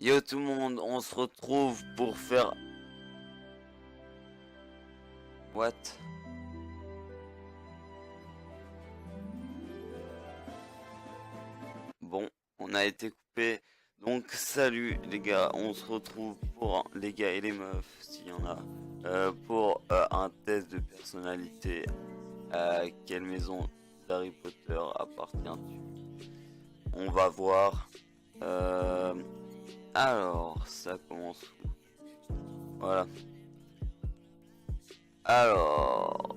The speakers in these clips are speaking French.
Yo tout le monde, on se retrouve pour faire... What? Bon, on a été coupé. Donc salut les gars, on se retrouve pour les gars et les meufs, s'il y en a, pour un test de personnalité. À quelle maison d'Harry Potter appartiens-tu? On va voir. Alors, ça commence où? Voilà. Alors,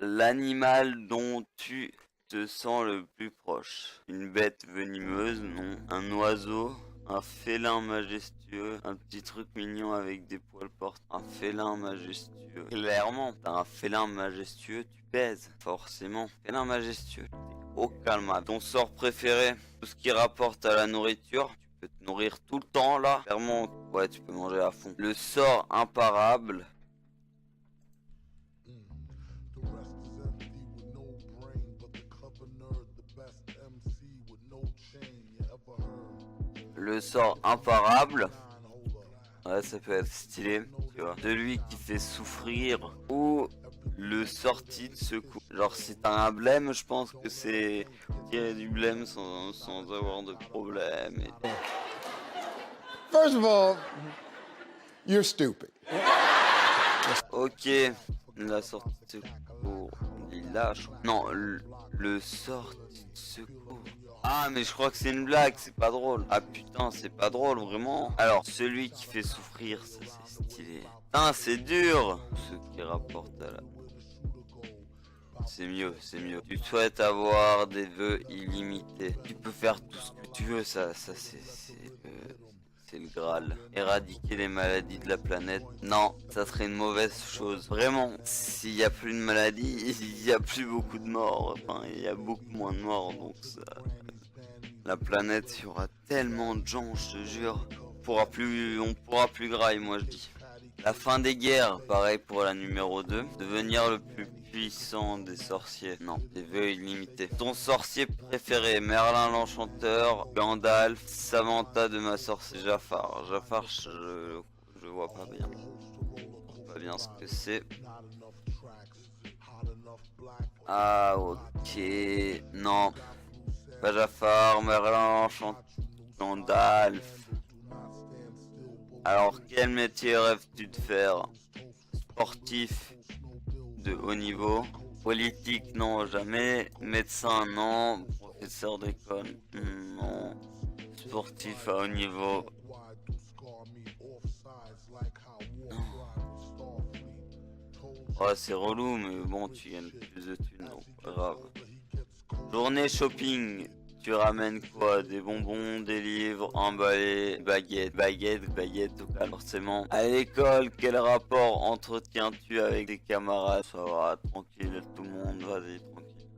l'animal dont tu te sens le plus proche. Une bête venimeuse, non. Un oiseau, un félin majestueux, un petit truc mignon avec des poils portants. Un félin majestueux. Clairement, t'as un félin majestueux, tu pèses. Forcément. Félin majestueux. T'es au calme. Ton sort préféré, tout ce qui rapporte à la nourriture. Tu peux te nourrir tout le temps là. Clairement, ouais, tu peux manger à fond. Le sort imparable. Le sort imparable, ouais, ça peut être stylé, tu vois. Celui qui fait souffrir ou le sorti de secours. Genre si t'as un blême, je pense que c'est tirer du blême sans avoir de problème. First of all, you're stupid. Ok, la sortie de secours, il lâche. Non, le sorti de secours. Ah mais je crois que c'est une blague, c'est pas drôle. Ah putain, c'est pas drôle vraiment. Alors, celui qui fait souffrir, ça c'est stylé. Ah c'est dur. Ce qui rapporte à la... C'est mieux, c'est mieux. Tu souhaites avoir des vœux illimités. Tu peux faire tout ce que tu veux, ça c'est le Graal. Éradiquer les maladies de la planète. Non, ça serait une mauvaise chose. Vraiment, s'il y a plus de maladies, il y a plus beaucoup de morts. Enfin, il y a beaucoup moins de morts, donc ça... La planète, il y aura tellement de gens, je te jure. On pourra plus grailler, moi je dis. La fin des guerres, pareil pour la numéro 2. Devenir le plus puissant des sorciers. Non, des vœux illimités. Ton sorcier préféré, Merlin l'Enchanteur, Gandalf, Samantha de ma sorcière, Jafar. Jafar, je vois pas bien. Pas bien ce que c'est. Ah, ok. Non. Pas Jafar, Merlin l'Enchanteur, Gandalf. Alors, quel métier rêves-tu de faire? Sportif de haut niveau. Politique, non, jamais. Médecin, non. Professeur d'école, non. Sportif à haut niveau. Ouais, c'est relou, mais bon, tu gagnes plus de thunes, donc pas grave. Journée shopping. Tu ramènes quoi? Des bonbons, des livres, emballés, baguettes au calme, forcément. À l'école, quel rapport entretiens-tu avec des camarades? Ça va, tranquille, tout le monde, vas-y, tranquille.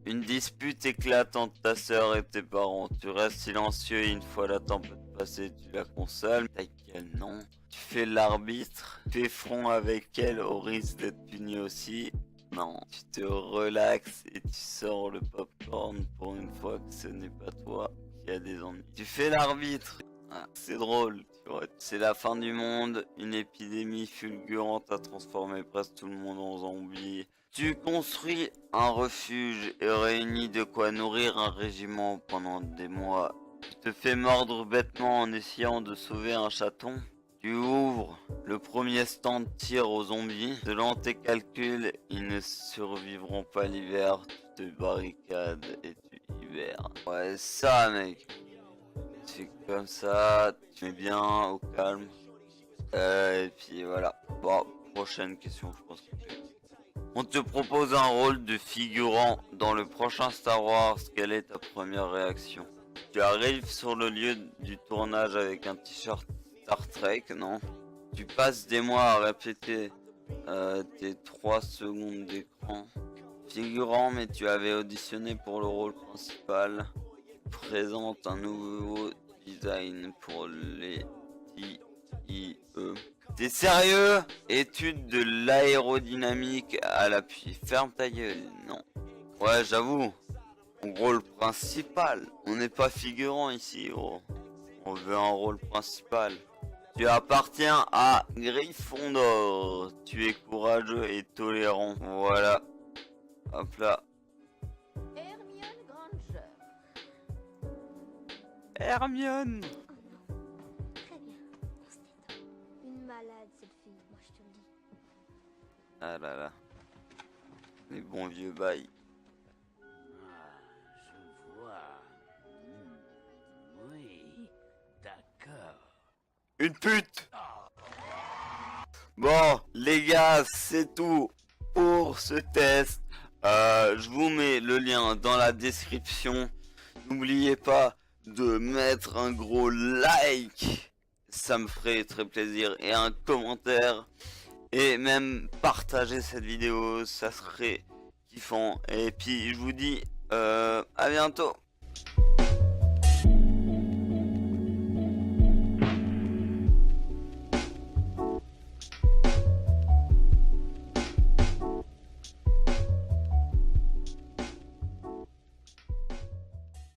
Une dispute éclate entre ta sœur et tes parents. Tu restes silencieux et une fois la tempête passée, tu la consoles. Ta gueule, non. Tu fais l'arbitre, tu fais front avec elle au risque d'être puni aussi. Non, tu te relaxes et tu sors le popcorn pour une fois que ce n'est pas toi qui a des ennuis. Tu fais l'arbitre. Ah, c'est drôle, tu vois. C'est la fin du monde, une épidémie fulgurante a transformé presque tout le monde en zombie. Tu construis un refuge et réunis de quoi nourrir un régiment pendant des mois. Tu te fais mordre bêtement en essayant de sauver un chaton. Tu ouvres le premier stand tir aux zombies. Selon tes calculs, ils ne survivront pas l'hiver. Tu te barricades et tu hivernes. Ouais, ça, mec. C'est comme ça. Tu mets bien au calme. Et puis voilà. Bon, prochaine question, je pense que... On te propose un rôle de figurant dans le prochain Star Wars. Quelle est ta première réaction? Tu arrives sur le lieu du tournage avec un t-shirt Star Trek, non? Tu passes des mois à répéter tes 3 secondes d'écran. Figurant, mais tu avais auditionné pour le rôle principal. Tu présentes un nouveau design pour les TIE. T'es sérieux? Étude de l'aérodynamique à l'appui. Ferme ta gueule, non. Ouais, j'avoue. Rôle principal. On n'est pas figurant ici, gros. On veut un rôle principal. Tu appartiens à Gryffondor. Tu es courageux et tolérant. Voilà. Hop là. Hermione Granger. Hermione. Très bien. On se détend. Une malade, cette fille, moi je te le dis. Ah là là. Les bons vieux bails. Je vois. Oui, d'accord. Une pute. Bon, les gars, c'est tout pour ce test. Je vous mets le lien dans la description. N'oubliez pas de mettre un gros like. Ça me ferait très plaisir. Et un commentaire. Et même partager cette vidéo. Ça serait kiffant. Et puis, je vous dis à bientôt.